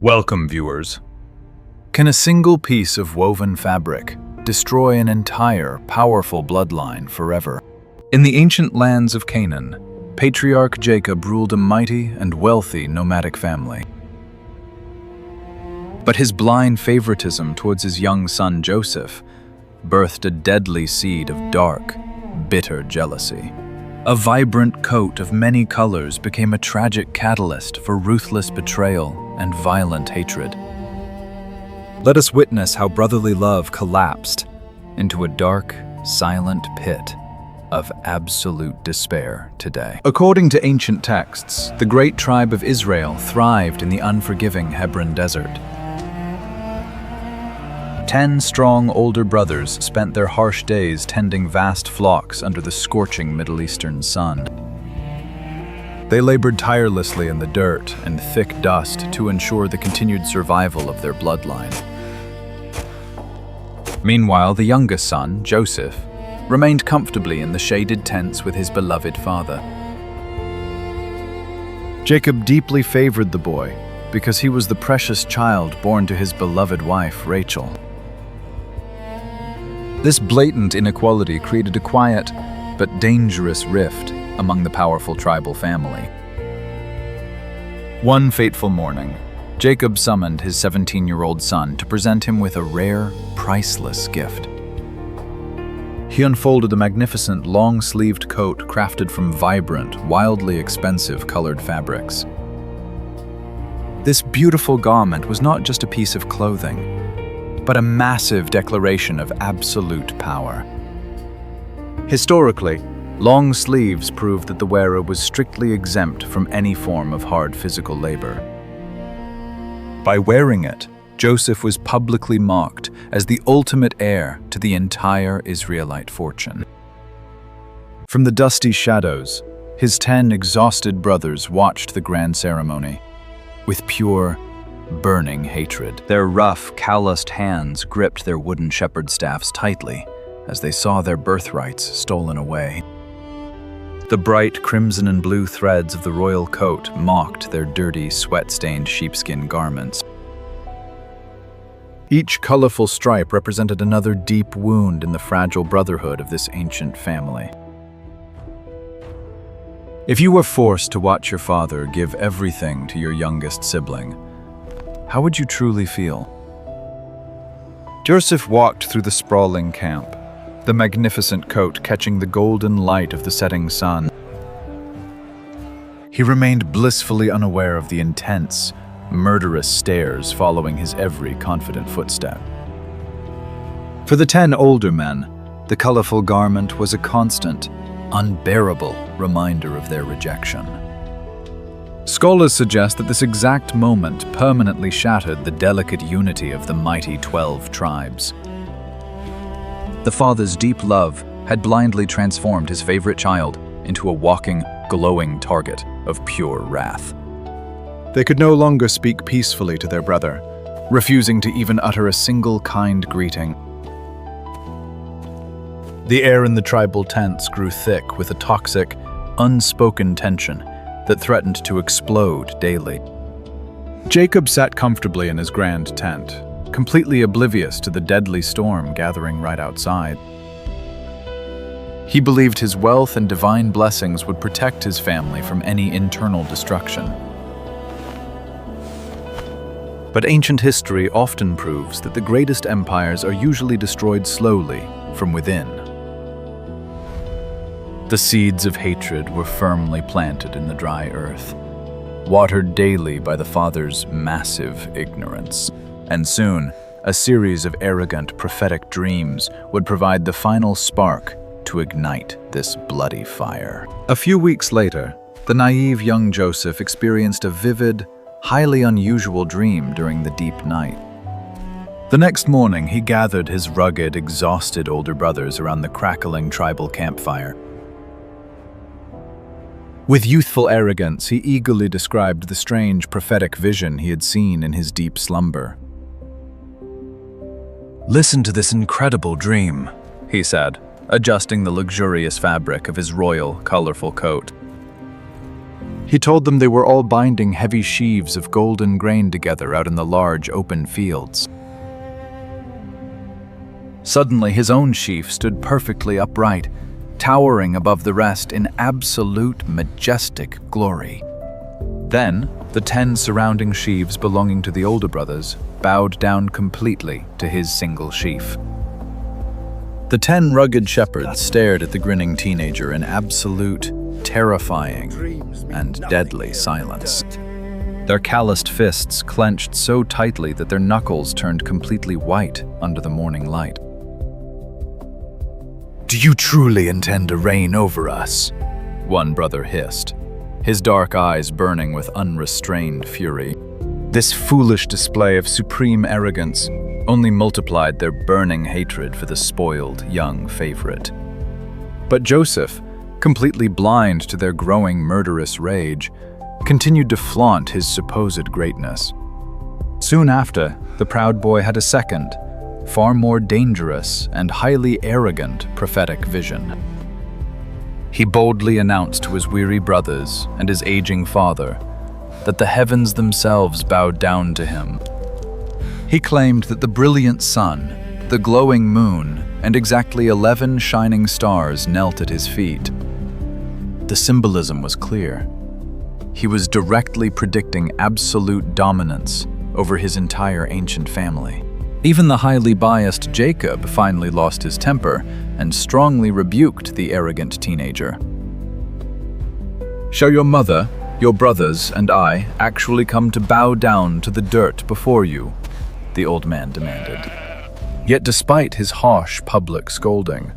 Welcome, viewers. Can a single piece of woven fabric destroy an entire, powerful bloodline forever? In the ancient lands of Canaan, Patriarch Jacob ruled a mighty and wealthy nomadic family. But his blind favoritism towards his young son Joseph birthed a deadly seed of dark, bitter jealousy. A vibrant coat of many colors became a tragic catalyst for ruthless betrayal and violent hatred. Let us witness how brotherly love collapsed into a dark, silent pit of absolute despair today. According to ancient texts, the great tribe of Israel thrived in the unforgiving Hebron Desert. 10 strong older brothers spent their harsh days tending vast flocks under the scorching Middle Eastern sun. They labored tirelessly in the dirt and thick dust to ensure the continued survival of their bloodline. Meanwhile, the youngest son, Joseph, remained comfortably in the shaded tents with his beloved father. Jacob deeply favored the boy because he was the precious child born to his beloved wife, Rachel. This blatant inequality created a quiet but dangerous rift among the powerful tribal family. One fateful morning, Jacob summoned his 17-year-old son to present him with a rare, priceless gift. He unfolded a magnificent, long-sleeved coat crafted from vibrant, wildly expensive colored fabrics. This beautiful garment was not just a piece of clothing, but a massive declaration of absolute power. Historically, long sleeves proved that the wearer was strictly exempt from any form of hard physical labor. By wearing it, Joseph was publicly mocked as the ultimate heir to the entire Israelite fortune. From the dusty shadows, his 10 exhausted brothers watched the grand ceremony with pure, burning hatred. Their rough, calloused hands gripped their wooden shepherd staffs tightly as they saw their birthrights stolen away. The bright crimson and blue threads of the royal coat mocked their dirty, sweat-stained sheepskin garments. Each colorful stripe represented another deep wound in the fragile brotherhood of this ancient family. If you were forced to watch your father give everything to your youngest sibling, how would you truly feel? Joseph walked through the sprawling camp, the magnificent coat catching the golden light of the setting sun. He remained blissfully unaware of the intense, murderous stares following his every confident footstep. For the 10 older men, the colorful garment was a constant, unbearable reminder of their rejection. Scholars suggest that this exact moment permanently shattered the delicate unity of the mighty 12 tribes. The father's deep love had blindly transformed his favorite child into a walking, glowing target of pure wrath. They could no longer speak peacefully to their brother, refusing to even utter a single kind greeting. The air in the tribal tents grew thick with a toxic, unspoken tension that threatened to explode daily. Jacob sat comfortably in his grand tent, completely oblivious to the deadly storm gathering right outside. He believed his wealth and divine blessings would protect his family from any internal destruction. But ancient history often proves that the greatest empires are usually destroyed slowly from within. The seeds of hatred were firmly planted in the dry earth, watered daily by the father's massive ignorance. And soon, a series of arrogant, prophetic dreams would provide the final spark to ignite this bloody fire. A few weeks later, the naive young Joseph experienced a vivid, highly unusual dream during the deep night. The next morning, he gathered his rugged, exhausted older brothers around the crackling tribal campfire. With youthful arrogance, he eagerly described the strange prophetic vision he had seen in his deep slumber. "Listen to this incredible dream," he said, adjusting the luxurious fabric of his royal, colorful coat. He told them they were all binding heavy sheaves of golden grain together out in the large open fields. Suddenly, his own sheaf stood perfectly upright, towering above the rest in absolute majestic glory. Then, the 10 surrounding sheaves belonging to the older brothers bowed down completely to his single sheaf. The 10 rugged shepherds stared at the grinning teenager in absolute, terrifying, and deadly silence. Their calloused fists clenched so tightly that their knuckles turned completely white under the morning light. "Do you truly intend to reign over us?" one brother hissed, his dark eyes burning with unrestrained fury. This foolish display of supreme arrogance only multiplied their burning hatred for the spoiled young favorite. But Joseph, completely blind to their growing murderous rage, continued to flaunt his supposed greatness. Soon after, the proud boy had a second, far more dangerous and highly arrogant prophetic vision. He boldly announced to his weary brothers and his aging father that the heavens themselves bowed down to him. He claimed that the brilliant sun, the glowing moon, and exactly 11 shining stars knelt at his feet. The symbolism was clear. He was directly predicting absolute dominance over his entire ancient family. Even the highly biased Jacob finally lost his temper and strongly rebuked the arrogant teenager. "Shall your mother, your brothers, and I actually come to bow down to the dirt before you?" the old man demanded. Yet despite his harsh public scolding,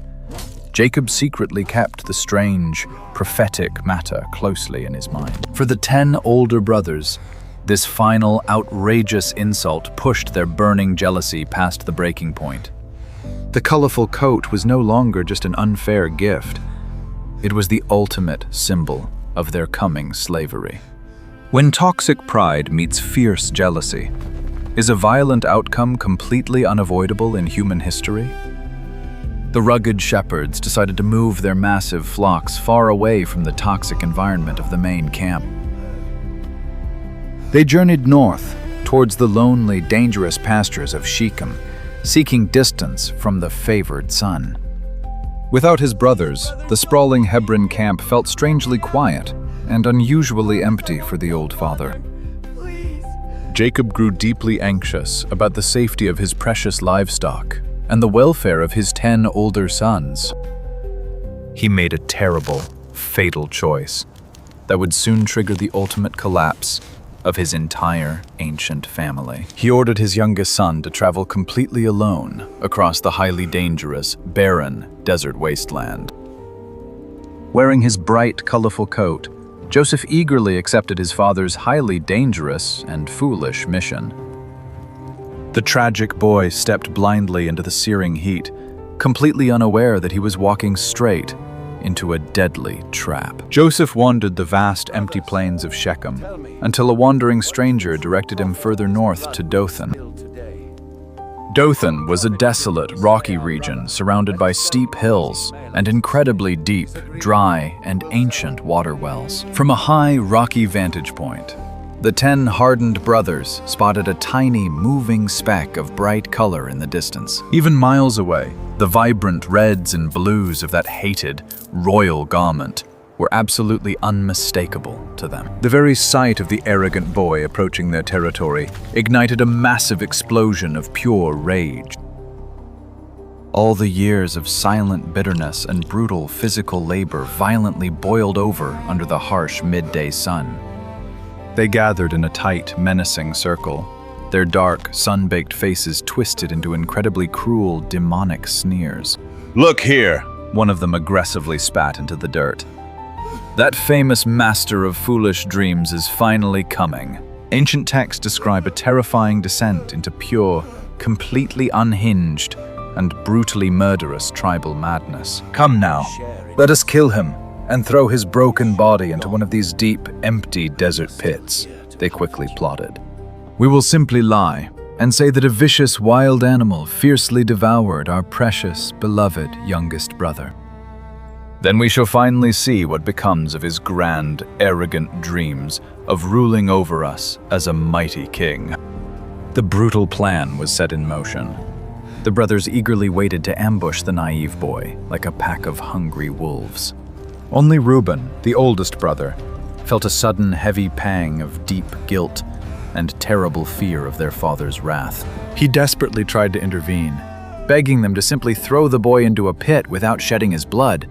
Jacob secretly kept the strange, prophetic matter closely in his mind. For the 10 older brothers, this final outrageous insult pushed their burning jealousy past the breaking point. The colorful coat was no longer just an unfair gift. It was the ultimate symbol of their coming slavery. When toxic pride meets fierce jealousy, is a violent outcome completely unavoidable in human history? The rugged shepherds decided to move their massive flocks far away from the toxic environment of the main camp. They journeyed north, towards the lonely, dangerous pastures of Shechem, seeking distance from the favored son. Without his brothers, the sprawling Hebron camp felt strangely quiet and unusually empty for the old father. Jacob grew deeply anxious about the safety of his precious livestock and the welfare of his 10 older sons. He made a terrible, fatal choice that would soon trigger the ultimate collapse of his entire ancient family. He ordered his youngest son to travel completely alone across the highly dangerous, barren desert wasteland. Wearing his bright, colorful coat, Joseph eagerly accepted his father's highly dangerous and foolish mission. The tragic boy stepped blindly into the searing heat, completely unaware that he was walking straight into a deadly trap. Joseph wandered the vast, empty plains of Shechem until a wandering stranger directed him further north to Dothan. Dothan was a desolate, rocky region surrounded by steep hills and incredibly deep, dry, and ancient water wells. From a high, rocky vantage point, the 10 hardened brothers spotted a tiny, moving speck of bright color in the distance. Even miles away, the vibrant reds and blues of that hated, royal garment were absolutely unmistakable to them. The very sight of the arrogant boy approaching their territory ignited a massive explosion of pure rage. All the years of silent bitterness and brutal physical labor violently boiled over under the harsh midday sun. They gathered in a tight, menacing circle, their dark, sun-baked faces twisted into incredibly cruel, demonic sneers. "Look here!" one of them aggressively spat into the dirt. "That famous master of foolish dreams is finally coming." Ancient texts describe a terrifying descent into pure, completely unhinged, and brutally murderous tribal madness. "Come now, let us kill him and throw his broken body into one of these deep, empty desert pits," they quickly plotted. "We will simply lie and say that a vicious wild animal fiercely devoured our precious, beloved youngest brother." Then we shall finally see what becomes of his grand, arrogant dreams of ruling over us as a mighty king. The brutal plan was set in motion. The brothers eagerly waited to ambush the naive boy like a pack of hungry wolves. Only Reuben, the oldest brother, felt a sudden heavy pang of deep guilt and terrible fear of their father's wrath. He desperately tried to intervene, begging them to simply throw the boy into a pit without shedding his blood.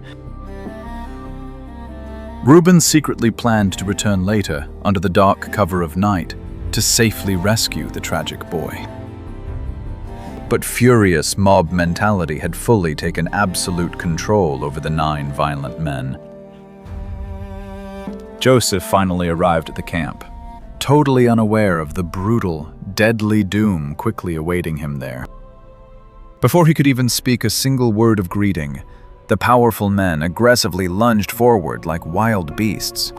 Reuben secretly planned to return later, under the dark cover of night, to safely rescue the tragic boy. But furious mob mentality had fully taken absolute control over the 9 violent men. Joseph finally arrived at the camp, totally unaware of the brutal, deadly doom quickly awaiting him there. Before he could even speak a single word of greeting, the powerful men aggressively lunged forward like wild beasts.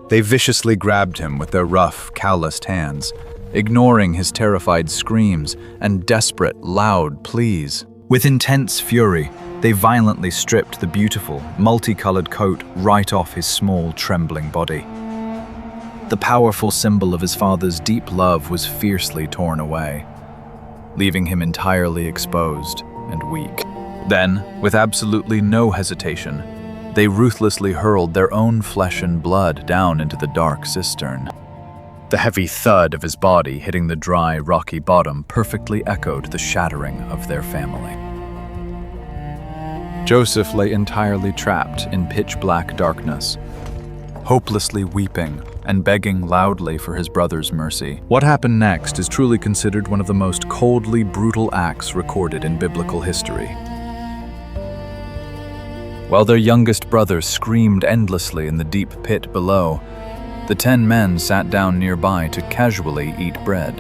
They viciously grabbed him with their rough, calloused hands, ignoring his terrified screams and desperate, loud pleas. With intense fury, they violently stripped the beautiful, multicolored coat right off his small, trembling body. The powerful symbol of his father's deep love was fiercely torn away, leaving him entirely exposed and weak. Then, with absolutely no hesitation, they ruthlessly hurled their own flesh and blood down into the dark cistern. The heavy thud of his body hitting the dry, rocky bottom perfectly echoed the shattering of their family. Joseph lay entirely trapped in pitch-black darkness, hopelessly weeping and begging loudly for his brother's mercy. What happened next is truly considered one of the most coldly brutal acts recorded in biblical history. While their youngest brother screamed endlessly in the deep pit below, the 10 men sat down nearby to casually eat bread.